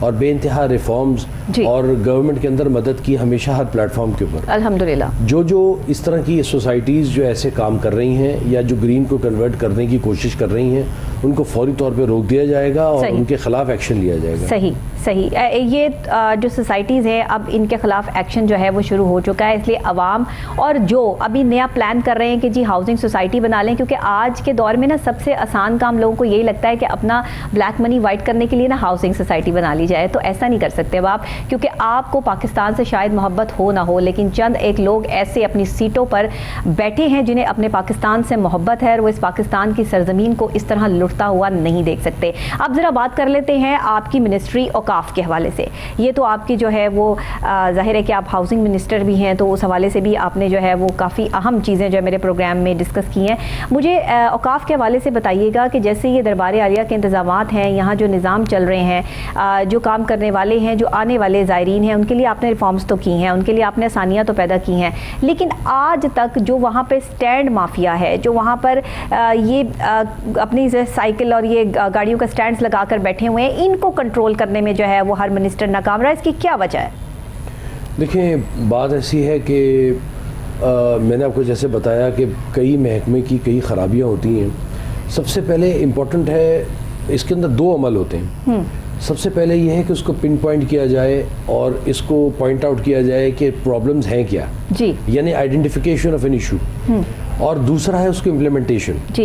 اور بے انتہا ریفارمز اور گورنمنٹ کے اندر مدد کی ہمیشہ ہر پلیٹ فارم کے اوپر. الحمدللہ جو اس طرح کی سوسائٹیز جو ایسے کام کر رہی ہیں یا جو گرین کو کنورٹ کرنے کی کوشش کر رہی ہیں ان کو فوری طور پہ روک دیا جائے گا اور ان کے خلاف ایکشن لیا جائے گا. صحیح. یہ جو سوسائٹیز ہیں اب ان کے خلاف ایکشن جو ہے وہ شروع ہو چکا ہے. اس لیے عوام اور جو ابھی نیا پلان کر رہے ہیں کہ جی ہاؤسنگ سوسائٹی بنا لیں, کیونکہ آج کے دور میں نا سب سے آسان کام لوگوں کو یہی لگتا ہے کہ اپنا بلیک منی وائٹ کرنے کے لیے نا ہاؤسنگ سوسائٹی بنا لی جائے. تو ایسا نہیں کر سکتے اب آپ, کیونکہ آپ کو پاکستان سے شاید محبت ہو نہ ہو, لیکن چند ایک لوگ ایسے اپنی سیٹوں پر بیٹھے ہیں جنہیں اپنے پاکستان سے محبت ہے اور وہ اس پاکستان کی سرزمین کو اس طرح لٹتا ہوا نہیں دیکھ سکتے. اب ذرا بات کر لیتے ہیں آپ کی منسٹری اوقاف کے حوالے سے. یہ تو آپ کی جو ہے وہ ظاہر ہے کہ آپ ہاؤسنگ منسٹر بھی ہیں, تو اس حوالے سے بھی آپ نے جو ہے وہ کافی اہم چیزیں جو ہے میرے پروگرام میں ڈسکس کی ہیں. مجھے اوقاف کے حوالے سے بتائیے گا کہ جیسے یہ دربار عالیہ کے انتظامات ہیں, یہاں جو نظام چل رہے ہیں, جو کام کرنے والے ہیں, جو آنے والے زائرین ہیں, ان کے لیے آپ نے ریفارمز تو کی ہیں, ان کے لیے آپ نے آسانیاں تو پیدا کی ہیں, لیکن آج تک جو وہاں پہ سٹینڈ مافیا ہے, جو وہاں پر یہ اپنی سائیکل اور یہ گاڑیوں کا سٹینڈز لگا کر بیٹھے ہوئے ہیں, ان کو کنٹرول کرنے میں جو ہے وہ ہر منسٹر ناکام رہا. اس کی کیا وجہ ہے؟ دیکھیں, بات ایسی ہے کہ میں نے آپ کو جیسے بتایا کہ کئی محکمے کی کئی خرابیاں ہوتی ہیں. سب سے پہلے امپورٹنٹ ہے اس کے اندر دو عمل ہوتے ہیں. سب سے پہلے یہ ہے کہ اس کو پن پوائنٹ کیا جائے اور اس کو پوائنٹ آؤٹ کیا جائے کہ پرابلمز ہیں کیا, یعنی آئیڈینٹیفیکیشن آف این ایشو, اور دوسرا ہے اس کی امپلیمنٹیشن.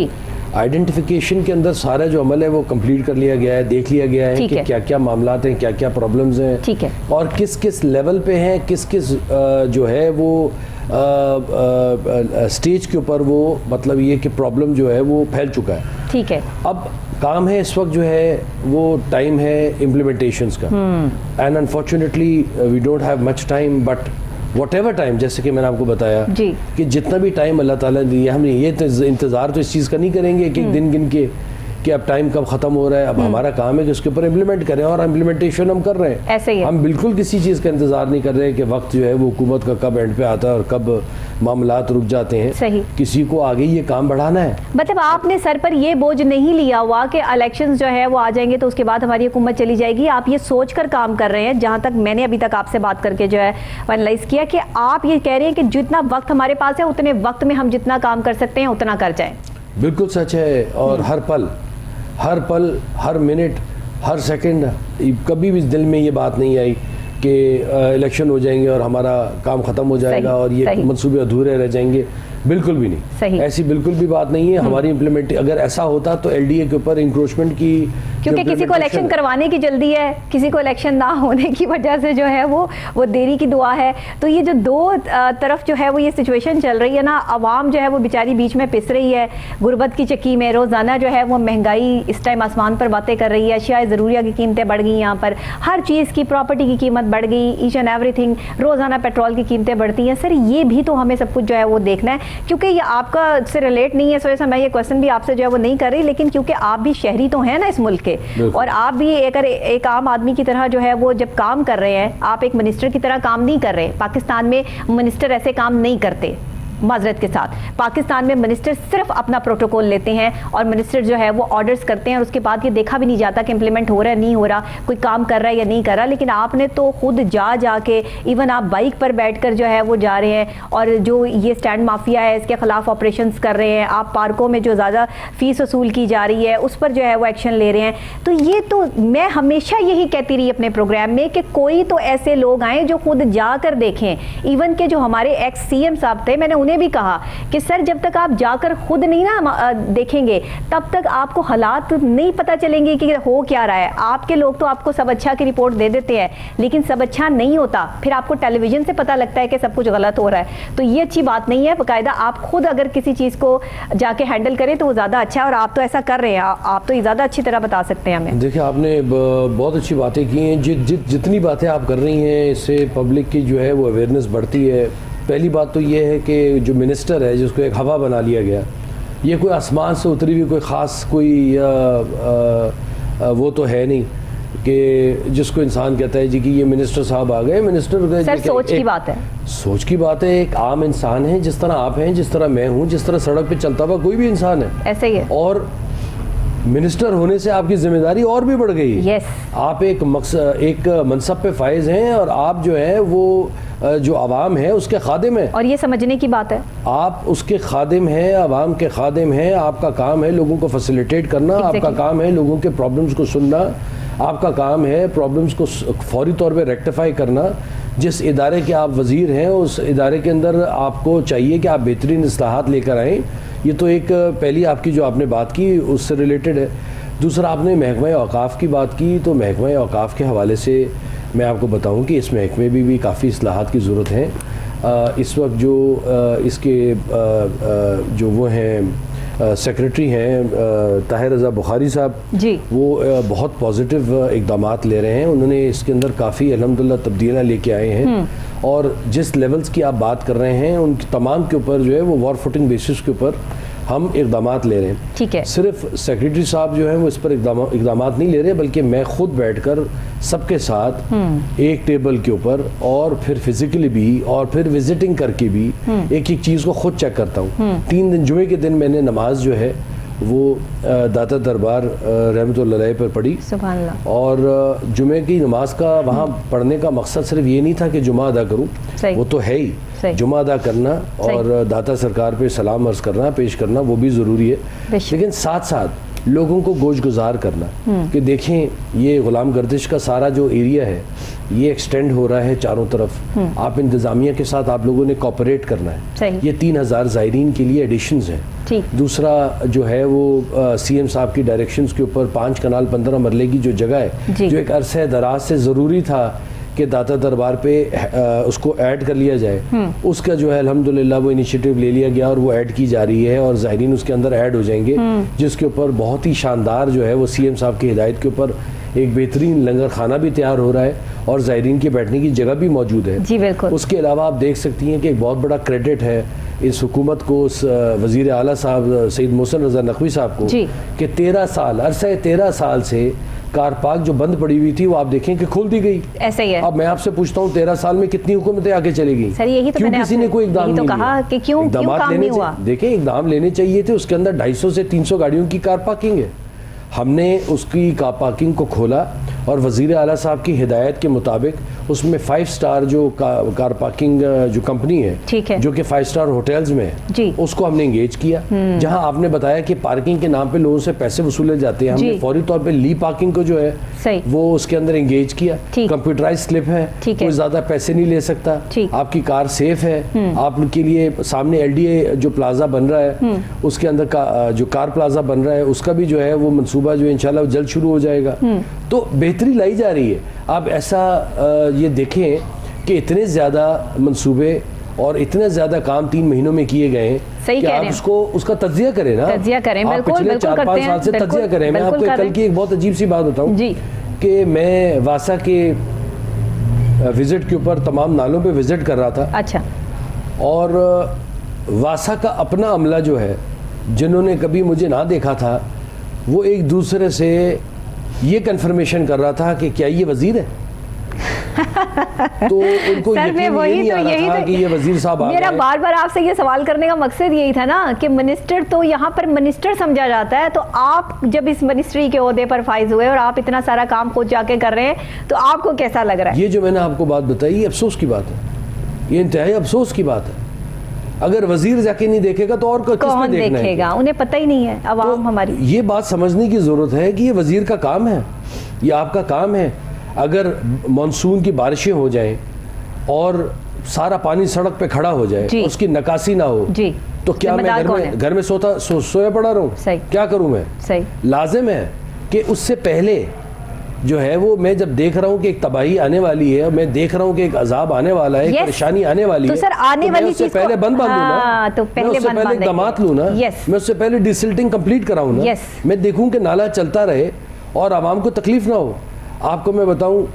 آئیڈینٹیفیکیشن کے اندر سارا جو عمل ہے وہ کمپلیٹ کر لیا گیا ہے, دیکھ لیا گیا ہے کہ کیا کیا معاملات ہیں, کیا کیا پرابلمز ہیں, اور کس کس لیول پہ ہیں, کس کس جو ہے وہ سٹیج کے اوپر وہ مطلب یہ کہ پرابلم جو ہے وہ پھیل چکا ہے. اب کام ہے اس وقت جو ہے وہ ٹائم ہے امپلیمنٹیشنز کا, and unfortunately we don't have much time, but whatever time, جیسے کہ میں نے آپ کو بتایا کہ جتنا بھی ٹائم اللہ تعالیٰ نے دیا, ہم یہ انتظار تو اس چیز کا نہیں کریں گے کہ ایک دن گن کے کہ اب ٹائم کب ختم ہو رہا ہے. اب ہمارا کام ہے کہ اس کے اوپر امپلیمنٹ کریں, اور امپلیمنٹیشن ہم کر رہے ہیں. ایسے ہی ہم بالکل کسی چیز کا انتظار نہیں کر رہے کہ وقت جو ہے وہ حکومت کا کب اینڈ پہ آتا ہے اور کب معاملات رک جاتے ہیں. کسی کو آگے یہ کام بڑھانا ہے. مطلب آپ نے سر پر یہ بوجھ نہیں لیا ہوا کہ الیکشنز جو ہے وہ آ جائیں گے تو اس کے بعد ہماری حکومت چلی جائے گی. آپ یہ سوچ کر کام کر رہے ہیں, جہاں تک میں نے ابھی تک آپ سے بات کر کے جو ہے فائنلائز کیا, کہ آپ یہ کہہ رہے ہیں کہ جتنا وقت ہمارے پاس ہے اتنے وقت میں ہم جتنا کام کر سکتے ہیں اتنا کر جائیں. بالکل سچ ہے. اور ہر پل ہر منٹ ہر سیکنڈ کبھی بھی دل میں یہ بات نہیں آئی کہ الیکشن ہو جائیں گے اور ہمارا کام ختم ہو جائے گا اور یہ منصوبے ادھورے رہ جائیں گے. بالکل بھی نہیں, ایسی بالکل بھی بات نہیں ہے. ہماری امپلیمنٹ اگر ایسا ہوتا تو ایل ڈی اے کے اوپر انکروچمنٹ کی, کیونکہ کسی کو الیکشن کروانے کی جلدی ہے, کسی کو الیکشن نہ ہونے کی وجہ سے جو ہے وہ دیری کی دعا ہے. تو یہ جو دو طرف جو ہے وہ یہ سچویشن چل رہی ہے نا, عوام جو ہے وہ بیچاری بیچ میں پس رہی ہے غربت کی چکی میں. روزانہ جو ہے وہ مہنگائی اس ٹائم آسمان پر باتیں کر رہی ہے, اشیاء ضروریہ کی قیمتیں بڑھ گئی, یہاں پر ہر چیز کی, پراپرٹی کی قیمت بڑھ گئی, ایچ اینڈ ایوری تھنگ, روزانہ پیٹرول کی قیمتیں بڑھتی ہیں. سر یہ بھی تو ہمیں سب کچھ جو ہے وہ دیکھنا ہے, کیونکہ یہ آپ کا سے ریلیٹ نہیں ہے, اس وجہ سے میں یہ کویسچن بھی آپ سے جو ہے وہ نہیں کر رہی, لیکن کیونکہ آپ بھی شہری تو ہیں نا اس ملک کے, اور آپ بھی ایک عام آدمی کی طرح جو ہے وہ جب کام کر رہے ہیں, آپ ایک منسٹر کی طرح کام نہیں کر رہے. پاکستان میں منسٹر ایسے کام نہیں کرتے. معذرت کے ساتھ پاکستان میں منسٹر صرف اپنا پروٹوکول لیتے ہیں اور منسٹر جو ہے وہ آرڈرز کرتے ہیں اور اس کے بعد یہ دیکھا بھی نہیں جاتا کہ امپلیمنٹ ہو رہا ہے نہیں ہو رہا, کوئی کام کر رہا ہے یا نہیں کر رہا. لیکن آپ نے تو خود جا کے ایون آپ بائک پر بیٹھ کر جو ہے وہ جا رہے ہیں اور جو یہ سٹینڈ مافیا ہے اس کے خلاف آپریشنز کر رہے ہیں. آپ پارکوں میں جو زیادہ فیس وصول کی جا رہی ہے اس پر جو ہے وہ ایکشن لے رہے ہیں. تو یہ تو میں ہمیشہ یہی کہتی رہی اپنے پروگرام میں کہ کوئی تو ایسے لوگ آئیں جو خود جا کر دیکھیں. ایون کہ جو ہمارے ایکس سی ایم صاحب تھے, میں نے انہیں بھی کہا کہ سر جب تک آپ جا کر خود نہیں نا دیکھیں گے تب تک آپ کو حالات نہیں پتہ چلیں گے کہ ہو کیا رہا ہے. آپ کے لوگ تو آپ کو سب اچھا کی رپورٹ دے دیتے ہیں لیکن سب اچھا نہیں ہوتا, پھر آپ کو ٹیلی ویژن سے پتہ لگتا ہے کہ سب کچھ غلط ہو رہا ہے. تو یہ اچھی بات نہیں ہے. باقاعدہ آپ خود اگر کسی چیز کو جا کے ہینڈل کریں تو وہ زیادہ اچھا ہے, اور آپ تو ایسا کر رہے ہیں, آپ تو زیادہ اچھی طرح بتا سکتے ہیں ہمیں. دیکھیں آپ نے بہت اچھی باتیں کی ہیں. جتنی باتیں آپ کر رہی ہیں اس سے پبلک کی جو ہے وہ اویئرنیس بڑھتی ہے. پہلی بات تو یہ ہے کہ جو منسٹر ہے جس کو ایک ہوا بنا لیا گیا, یہ کوئی آسمان سے اتری ہوئی کوئی خاص کوئی وہ تو ہے نہیں کہ جس کو انسان کہتا ہے جی کہ یہ منسٹر صاحب آ گئے. منسٹر سر سوچ کی بات ہے, سوچ کی بات ہے. ایک عام انسان ہے جس طرح آپ ہیں, جس طرح میں ہوں, جس طرح سڑک پہ چلتا ہوا کوئی بھی انسان ہے, ایسے ہی ہے. اور منسٹر ہونے سے آپ کی ذمہ داری اور بھی بڑھ گئی. یس. آپ ایک منصب پہ فائز ہیں اور آپ جو ہے وہ جو عوام ہے اس کے خادم ہیں. اور یہ سمجھنے کی بات ہے, آپ اس کے خادم ہیں, عوام کے خادم ہیں. آپ کا کام ہے لوگوں کو فیسیلیٹیٹ کرنا, آپ کا کام ہے لوگوں کے پرابلمز کو سننا, آپ کا کام ہے پرابلمز کو فوری طور پہ ریکٹیفائی کرنا. جس ادارے کے آپ وزیر ہیں اس ادارے کے اندر آپ کو چاہیے کہ آپ بہترین اصلاحات لے کر آئیں. یہ تو ایک پہلی آپ کی جو آپ نے بات کی اس سے ریلیٹڈ ہے. دوسرا آپ نے محکمہ اوقاف کی بات کی, تو محکمہ اوقاف کے حوالے سے میں آپ کو بتاؤں کہ اس محکمے میں بھی کافی اصلاحات کی ضرورت ہے. اس وقت جو اس کے جو وہ ہیں سیکریٹری ہیں طاہر رضا بخاری صاحب, جی, وہ بہت پازیٹیو اقدامات لے رہے ہیں. انہوں نے اس کے اندر کافی الحمدللہ تبدیلیاں لے کے آئے ہیں, اور جس لیولز کی آپ بات کر رہے ہیں ان کی تمام کے اوپر جو ہے وہ وار فوٹنگ بیسس کے اوپر ہم اقدامات لے رہے ہیں. ٹھیک ہے. صرف سیکریٹری صاحب جو ہیں وہ اس پر اقدامات نہیں لے رہے, بلکہ میں خود بیٹھ کر سب کے ساتھ ایک ٹیبل کے اوپر اور پھر فزیکلی بھی اور پھر وزٹنگ کر کے بھی ایک ایک چیز کو خود چیک کرتا ہوں. 3 دن جمعے کے دن میں نے نماز جو ہے وہ داتا دربار رحمۃ اللہ علیہ پر پڑھی. سبحان اللہ. اور جمعے کی نماز کا وہاں پڑھنے کا مقصد صرف یہ نہیں تھا کہ جمعہ ادا کروں, وہ تو ہے ہی, جمعہ ادا کرنا اور داتا سرکار پہ سلام عرض کرنا, پیش کرنا, وہ بھی ضروری ہے, لیکن ساتھ ساتھ لوگوں کو گوش گزار کرنا کہ دیکھیں یہ غلام گردش کا سارا جو ایریا ہے یہ ایکسٹینڈ ہو رہا ہے چاروں طرف. آپ انتظامیہ کے ساتھ آپ لوگوں نے کوپریٹ کرنا ہے. یہ 3000 زائرین کے لیے ایڈیشنز ہیں. دوسرا جو ہے وہ سی ایم صاحب کی ڈائریکشنز کے اوپر 5 کنال 15 مرلے کی جو جگہ ہے جو ایک عرصہ دراز سے ضروری تھا کہ داتا دربار پہ اس کو ایڈ کر لیا جائے, اس کا جو ہے الحمدللہ وہ انیشیٹو لے لیا گیا اور وہ ایڈ کی جا رہی ہے, اور زائرین اس کے اندر ایڈ ہو جائیں گے, جس کے اوپر بہت ہی شاندار جو ہے وہ سی ایم صاحب کی ہدایت کے اوپر ایک بہترین لنگر خانہ بھی تیار ہو رہا ہے اور زائرین کے بیٹھنے کی جگہ بھی موجود ہے. جی بالکل. اس کے علاوہ آپ دیکھ سکتی ہیں کہ ایک بہت بڑا کریڈٹ ہے اس حکومت کو, اس وزیر اعلیٰ صاحب سید محسن رضا نقوی صاحب کو, کہ 13 سال عرصہ 13 سال سے کار پارک جو بند پڑی ہوئی تھی وہ آپ دیکھیں کہ کھول دی گئی. ایسا ہی ہے. اب میں آپ سے پوچھتا ہوں 13 سال میں کتنی حکومتیں آگے چلے گئی؟ سر یہی تو میں نے کسی نے کوئی اقدام نہیں کہا کہ کیوں کام نہیں ہوا. دیکھیں اقدام لینے چاہیے تھے. اس کے اندر 250 سے 300 گاڑیوں کی کار پارکنگ ہے. ہم نے اس کی کار پارکنگ کو کھولا اور وزیر اعلیٰ صاحب کی ہدایت کے مطابق اس میں 5 سٹار جو کار پارکنگ جو کمپنی ہے جو کہ 5 سٹار ہوٹلز میں ہے, اس کو ہم نے انگیج کیا. جہاں آپ نے بتایا کہ پارکنگ کے نام پہ لوگوں سے پیسے وصولے جاتے ہیں, ہم نے فوری طور پہ لی پارکنگ کو جو ہے وہ اس کے اندر انگیج کیا. کمپیوٹرائز سلپ ہے, کوئی زیادہ پیسے نہیں لے سکتا, آپ کی کار سیف ہے. آپ کے لیے سامنے ایل ڈی اے جو پلازا بن رہا ہے اس کے اندر جو کار پلازا بن رہا ہے اس کا بھی جو ہے وہ منصوبہ جو انشاءاللہ جلد شروع ہو جائے گا. تو بہتری لائی جا رہی ہے. آپ ایسا یہ دیکھیں کہ اتنے زیادہ منصوبے اور اتنے زیادہ کام 3 مہینوں میں کیے گئے ہیں کہ آپ اس کا تجزیہ کریں نا, آپ پچھلے 4-5 سال سے تجزیہ کریں. میں آپ کو کل کی ایک بہت عجیب سی بات بتاؤں کہ میں واسا کے وزٹ کے اوپر تمام نالوں پہ وزٹ کر رہا تھا. اچھا. اور واسا کا اپنا عملہ جو ہے جنہوں نے کبھی مجھے نہ دیکھا تھا وہ ایک دوسرے سے یہ کنفرمیشن کر رہا تھا کہ کیا یہ وزیر ہے. تو ان کو یقین نہیں آ رہا تھا کہ یہ وزیر صاحب آ گئے. میرا بار بار آپ سے یہ سوال کرنے کا مقصد یہی تھا نا کہ منسٹر تو یہاں پر منسٹر سمجھا جاتا ہے, تو آپ جب اس منسٹری کے عہدے پر فائز ہوئے اور آپ اتنا سارا کام خود جا کے کر رہے ہیں تو آپ کو کیسا لگ رہا ہے؟ یہ جو میں نے آپ کو بات بتائی یہ افسوس کی بات ہے, یہ انتہائی افسوس کی بات ہے. اگر وزیر جا کے نہیں دیکھے گا تو اور کس نے دیکھنا ہے؟ انہیں پتہ ہی نہیں ہے. عوام ہماری یہ بات سمجھنے کی ضرورت ہے کہ یہ وزیر کا کام ہے, یہ آپ کا کام ہے. اگر مانسون کی بارشیں ہو جائیں اور سارا پانی سڑک پہ کھڑا ہو جائے, اس کی نکاسی نہ ہو, تو کیا میں گھر میں سویا پڑا رہوں؟ کیا کروں میں؟ لازم ہے کہ اس سے پہلے جو ہے وہ میں جب دیکھ رہا ہوں کہ ایک تباہی آنے والی ہے, میں دیکھ رہا ہوں کہ ایک عذاب آنے والا ہے, پریشانی آنے والی ہے, تو میں اس سے پہلے بند باندھوں نا, میں اس سے پہلے اقدامات لوں نا, میں اس سے پہلے ڈیسلٹنگ کمپلیٹ کراؤں نا, میں دیکھوں کہ نالا چلتا رہے اور عوام کو تکلیف نہ ہو. آپ کو میں بتاؤں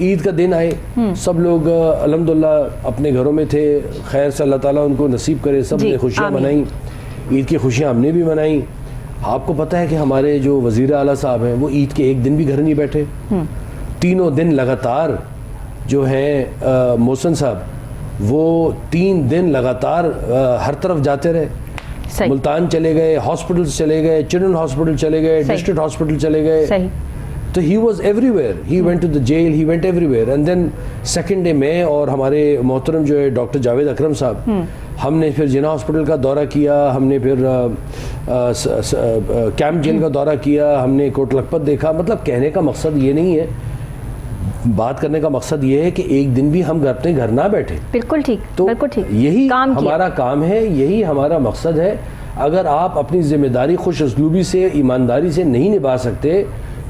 عید کا دن آئے, سب لوگ الحمدللہ اپنے گھروں میں تھے, خیر سے اللہ تعالیٰ ان کو نصیب کرے, سب نے خوشیاں منائیں, عید کی خوشیاں ہم نے بھی منائیں. آپ کو پتہ ہے کہ ہمارے جو وزیر اعلیٰ صاحب ہیں وہ عید کے ایک دن بھی گھر نہیں بیٹھے, 3 دن لگاتار جو ہیں محسن صاحب وہ 3 دن لگاتار ہر طرف جاتے رہے. ملتان چلے گئے, ہاسپٹل چلے گئے, چلڈرن ہاسپٹل چلے گئے, ڈسٹرکٹ ہاسپٹل چلے گئے, تو he was everywhere, he went to the jail, he went everywhere. And then second day میں اور ہمارے محترم جو ہے ڈاکٹر جاوید اکرم صاحب, ہم نے پھر جناح ہاسپٹل کا دورہ کیا, ہم نے پھر کیمپ جیل کا دورہ کیا, ہم نے کوٹ لکھپت دیکھا. مطلب کہنے کا مقصد یہ نہیں ہے, بات کرنے کا مقصد یہ ہے کہ ایک دن بھی ہم اپنے گھر نہ بیٹھے. بالکل ٹھیک, تو بالکل ٹھیک, یہی ہمارا کام ہے, یہی ہمارا مقصد ہے. اگر آپ اپنی ذمہ داری خوش اسلوبی سے, ایمانداری سے نہیں نبھا سکتے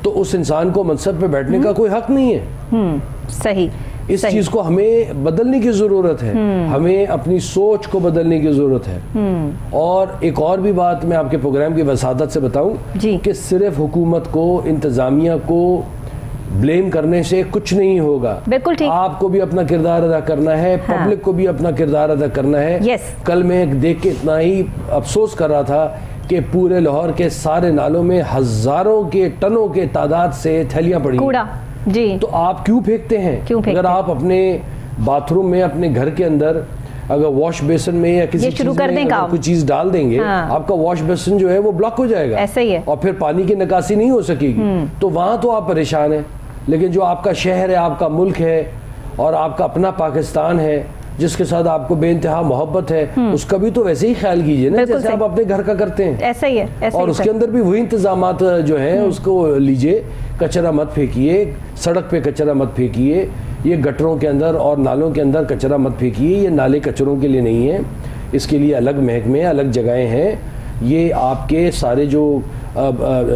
تو اس انسان کو منصب پہ بیٹھنے کا کوئی حق نہیں ہے. صحیح. اس چیز کو ہمیں بدلنے کی ضرورت ہے, ہمیں اپنی سوچ کو بدلنے کی ضرورت ہے. اور ایک اور بھی بات میں آپ کے پروگرام کی وسادت سے بتاؤں کہ صرف حکومت کو, انتظامیہ کو بلیم کرنے سے کچھ نہیں ہوگا. بالکل ٹھیک, آپ کو بھی اپنا کردار ادا کرنا ہے, پبلک کو بھی اپنا کردار ادا کرنا ہے. کل میں دیکھ کے اتنا ہی افسوس کر رہا تھا کہ پورے لاہور کے سارے نالوں میں ہزاروں کے ٹنوں کے تعداد سے تھیلیاں پڑی کوڑا. جی, تو آپ کیوں پھینکتے ہیں؟ اگر آپ اپنے باتھ روم میں, اپنے گھر کے اندر اگر واش بیسن میں یا کسی چیز میں کوئی چیز ڈال دیں گے, آپ کا واش بیسن جو ہے وہ بلاک ہو جائے گا, ایسا ہی ہے, اور پھر پانی کی نکاسی نہیں ہو سکے گی. تو وہاں تو آپ پریشان ہیں, لیکن جو آپ کا شہر ہے, آپ کا ملک ہے, اور آپ کا اپنا پاکستان ہے جس کے ساتھ آپ کو بے انتہا محبت ہے, اس کا بھی تو ویسے ہی خیال کیجئے نا جیسے آپ اپنے گھر کا کرتے ہیں. ایسا ہی ہے, اور اس کے اندر بھی وہی انتظامات جو ہیں اس کو لیجئے. کچرا مت پھینکیے, سڑک پہ کچرا مت پھینکیے, یہ گٹروں کے اندر اور نالوں کے اندر کچرا مت پھینکیے. یہ نالے کچروں کے لیے نہیں ہیں, اس کے لیے الگ محکمے, الگ جگہیں ہیں. یہ آپ کے سارے جو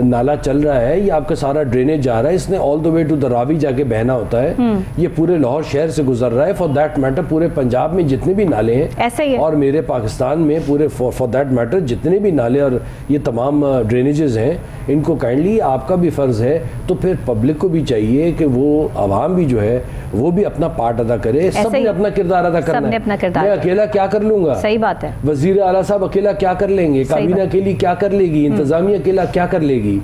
نالا چل رہا ہے, یہ آپ کا سارا ڈرینیج جا رہا ہے, اس نے آل دا وے ٹو دا راوی جا کے بہنا ہوتا ہے. یہ پورے لاہور شہر سے گزر رہا ہے. فار دیٹ میٹر پورے پنجاب میں جتنے بھی نالے ہیں, اور میرے پاکستان میں پورے فار دیٹ میٹر جتنے بھی نالے اور یہ تمام ڈرینیجز ہیں, ان کو کائنڈلی آپ کا بھی فرض ہے. تو پھر پبلک کو بھی چاہیے کہ وہ عوام بھی جو ہے وہ بھی اپنا پارٹ ادا کرے. سب نے اپنا کردار ادا کرنا ہے. میں اکیلا کیا کر لوں گا؟ صحیح بات ہے. وزیر اعلیٰ صاحب اکیلا کیا کر لیں گے؟ کابینہ اکیلی کیا کر لے گی؟ انتظامیہ اکیلا کیا کر لے گی؟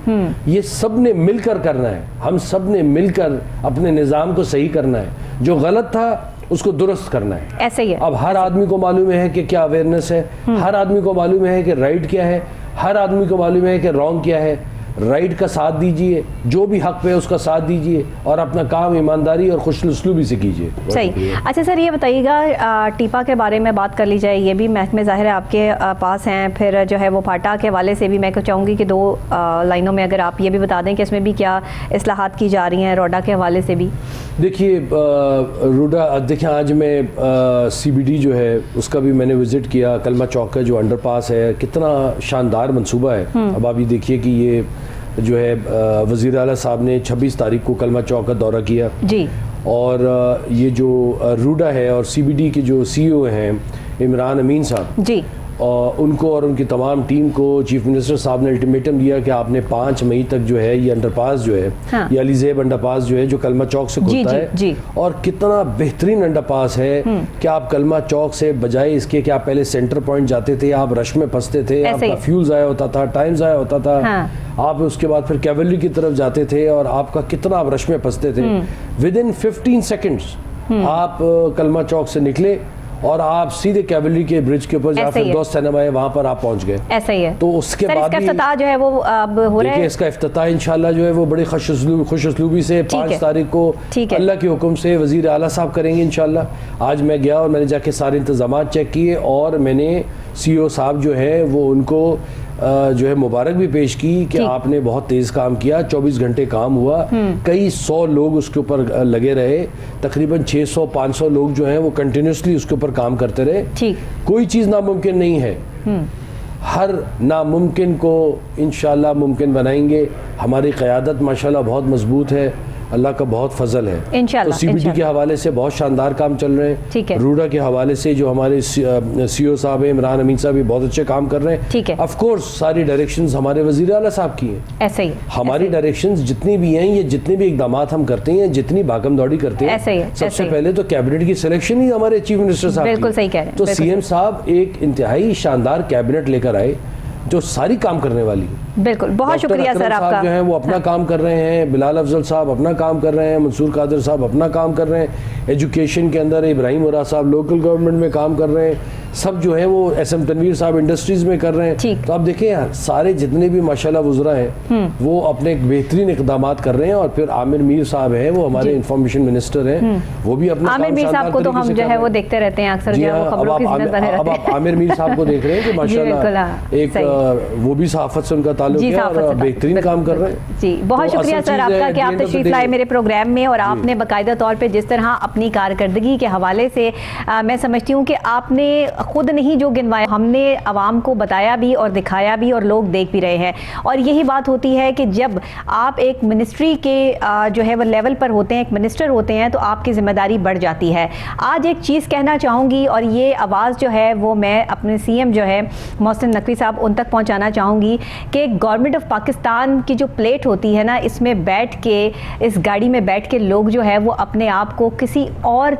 یہ سب نے مل کر کرنا ہے. ہم سب نے مل کر اپنے نظام کو صحیح کرنا ہے. جو غلط تھا اس کو درست کرنا ہے. ایسا ہی ہے. اب ہر آدمی کو معلوم ہے کہ کیا اویئرنیس ہے, ہر آدمی کو معلوم ہے کہ رائٹ کیا ہے, ہر آدمی کو معلوم ہے کہ رانگ کیا ہے. رائٹ کا ساتھ دیجئے, جو بھی حق پہ اس کا ساتھ دیجئے, اور اپنا کام ایمانداری اور خوش اسلوبی سے کیجئے. صحیح. اچھا سر, یہ بتائیے گا ٹیپا کے بارے میں بات کر لی جائے, یہ بھی محکمہ ظاہر ہے آپ کے پاس ہیں. پھر جو ہے وہ پاٹا کے حوالے سے بھی میں چاہوں گی کہ 2 لائنوں میں اگر آپ یہ بھی بتا دیں کہ اس میں بھی کیا اصلاحات کی جا رہی ہیں, روڈا کے حوالے سے بھی. دیکھیے روڈا, دیکھیں آج میں CBD جو ہے اس کا بھی میں نے وزٹ کیا. کلمہ چوک کا جو انڈر پاس ہے, کتنا شاندار منصوبہ ہے. اب آپ یہ دیکھیے کہ یہ جو ہے وزیر اعلیٰ صاحب نے 26 تاریخ کو کلمہ چوک کا دورہ کیا جی, اور یہ جو روڈا ہے اور CBD کے جو CEO ہیں عمران امین صاحب جی, ان کو اور ان کی تمام ٹیم کو چیف منسٹر صاحب نے الٹیمیٹم دیا کہ آپ نے 5 مئی تک جو ہے یہ انڈر پاس جو ہے, یہ علی زیب انڈر پاس جو ہے جو کلمہ چوک سے کھلتا ہے, اور کتنا بہترین انڈر پاس ہے کہ آپ کلمہ چوک سے بجائے اس کے کہ آپ پہلے سینٹر پوائنٹ جاتے تھے, آپ رش میں پھنستے تھے, آپ کا فیول ضائع ہوتا تھا, ٹائم ضائع ہوتا تھا, آپ اس کے بعد پھر کیولری کی طرف جاتے تھے اور آپ کا کتنا آپ رش میں پھنستے تھے. ودن 15 سیکنڈز آپ کلمہ چوک سے نکلے اور آپ سیدھے کیولری کے برج کے اوپر جہاں فردوس سینما ہے وہاں پر آپ پہنچ گئے. ایسا ہی ہے. تو اس کے بعد افتتاح جو ہے وہ اب ہو رہا ہے. اس کا افتتاح انشاءاللہ جو ہے وہ بڑی خوش اسلوبی سے 5 تاریخ کو اللہ کے حکم سے وزیر اعلیٰ صاحب کریں گے انشاءاللہ. آج میں گیا اور میں نے جا کے سارے انتظامات چیک کیے, اور میں نے CEO صاحب جو ہے وہ ان کو جو ہے مبارک بھی پیش کی کہ آپ نے بہت تیز کام کیا. 24 گھنٹے کام ہوا, کئی 100 لوگ اس کے اوپر لگے رہے, تقریباً 600-500 لوگ جو ہیں وہ کنٹینیوسلی اس کے اوپر کام کرتے رہے. کوئی چیز ناممکن نہیں ہے, ہر ناممکن کو انشاءاللہ ممکن بنائیں گے. ہماری قیادت ماشاءاللہ بہت مضبوط ہے, اللہ کا بہت فضل ہے. تو CBD کے حوالے سے بہت شاندار کام چل رہے ہیں. روڈا کے حوالے سے جو ہمارے CEO صاحب ہیں عمران امین صاحب بھی بہت اچھے کام کر رہے ہیں. آف کورس ساری ڈائریکشنز ہمارے وزیر اعلیٰ صاحب کی ہیں. ایسا ہی ہماری ڈائریکشنز جتنی بھی ہیں, یہ جتنے بھی اقدامات ہم کرتے ہیں, جتنی بھاگم دوڑی کرتے ہیں, سب سے پہلے تو کیبنٹ کی سلیکشن ہی ہمارے چیف منسٹر صاحب بالکل صحیح کہہ رہے ہیں. تو CM صاحب ایک انتہائی شاندار کیبنٹ لے کر آئے جو ساری کام کرنے والی ہے. بالکل، بہت شکریہ سر آپ کا. جو ہیں وہ اپنا کام کر رہے ہیں, بلال افضل صاحب اپنا کام کر رہے ہیں, منصور قادر صاحب اپنا کام کر رہے ہیں, ایجوکیشن کے اندر ابراہیم ورا صاحب لوکل گورنمنٹ میں کام کر رہے ہیں, سب جو ہیں وہ ایس ایم تنویر صاحب انڈسٹریز میں کر رہے ہیں. تو آپ دیکھیں سارے جتنے بھی ماشاءاللہ وزراء ہیں وہ اپنے بہترین اقدامات کر رہے ہیں. اور پھر عامر میر صاحب ہیں, وہ ہمارے انفارمیشن منسٹر ہیں, وہ بھی اپنا عامر میر صاحب کو تو ہم جو ہے وہ دیکھتے رہتے ہیں اکثر, جو ہے وہ خبروں کی زینت بنے رہتے ہیں. اب آپ عامر میر صاحب کو دیکھ رہے ہیں کہ ماشاءاللہ ایک وہ بھی صحافت سے ان کا تعلق ہے اور بہترین کام کر رہے ہیں. جی بہت شکریہ سر آپ کا کہ آپ تشریف لائے میرے پروگرام میں, اور آپ نے باقاعدہ طور پہ جس طرح اپنی کارکردگی کے حوالے سے میں سمجھتی ہوں کہ آپ نے خود نہیں جو گنوایا, ہم نے عوام کو بتایا بھی اور دکھایا بھی اور لوگ دیکھ بھی رہے ہیں. اور یہی بات ہوتی ہے کہ جب آپ ایک منسٹری کے جو ہے وہ لیول پر ہوتے ہیں, ایک منسٹر ہوتے ہیں, تو آپ کی ذمہ داری بڑھ جاتی ہے. آج ایک چیز کہنا چاہوں گی, اور یہ آواز جو ہے وہ میں اپنے سی ایم جو ہے محسن نقوی صاحب ان تک پہنچانا چاہوں گی کہ گورنمنٹ آف پاکستان کی جو پلیٹ ہوتی ہے نا, اس میں بیٹھ کے, اس گاڑی میں بیٹھ کے لوگ جو ہے وہ اپنے آپ کو کسی اور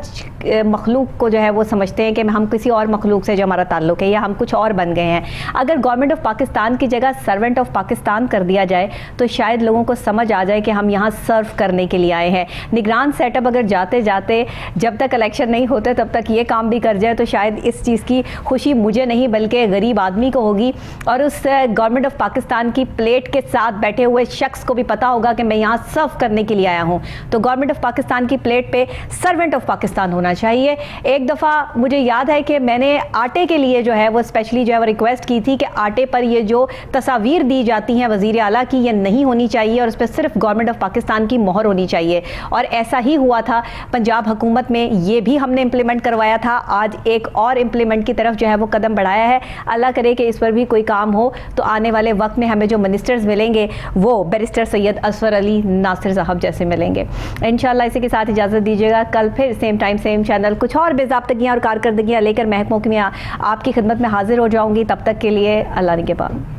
مخلوق کو جو ہے وہ سمجھتے ہیں کہ ہم کسی اور مخلوق سے جو ہمارا تعلق ہے یا ہم کچھ اور بن گئے ہیں. اگر گورنمنٹ آف پاکستان کی جگہ سرونٹ آف پاکستان کر دیا جائے تو شاید لوگوں کو سمجھ آ جائے کہ ہم یہاں سرو کرنے کے لیے آئے ہیں. نگران سیٹ اپ اگر جاتے جاتے جب تک الیکشن نہیں ہوتے تب تک یہ کام بھی کر جائے تو شاید اس چیز کی خوشی مجھے نہیں بلکہ غریب آدمی کو ہوگی, اور اس گورنمنٹ آف پاکستان کی پلیٹ کے ساتھ بیٹھے ہوئے شخص کو بھی پتا ہوگا کہ میں یہاں سرو کرنے کے لیے آیا ہوں. تو گورنمنٹ آف پاکستان کی پلیٹ پہ سرونٹ آف پاکستان ہونا چاہیے. ایک دفعہ مجھے یاد ہے کہ میں نے آٹے کے لیے جو ہے وہ اسپیشلی جو ہے وہ ریکویسٹ کی تھی کہ آٹے پر یہ جو تصاویر دی جاتی ہیں وزیر اعلیٰ کی, یہ نہیں ہونی چاہیے اور اس پہ صرف گورنمنٹ آف پاکستان کی مہر ہونی چاہیے. اور ایسا ہی ہوا تھا پنجاب حکومت میں, یہ بھی ہم نے امپلیمنٹ کروایا تھا. آج ایک اور امپلیمنٹ کی طرف جو ہے وہ قدم بڑھایا ہے. اللہ کرے کہ اس پر بھی کوئی کام ہو تو آنے والے وقت میں ہمیں جو منسٹرز ملیں گے وہ بیرسٹر سید اصفر علی ناصر صاحب جیسے ملیں گے. انشاءاللہ اسی کے ساتھ اجازت دیجیے گا. کل پھر سیم ٹائم سیم چینل کچھ اور باضابطگیاں اور کارکردگیاں لے کر محکموں کی میں آپ کی خدمت میں حاضر ہو جاؤں گی. تب تک کے لیے اللہ نگہبان.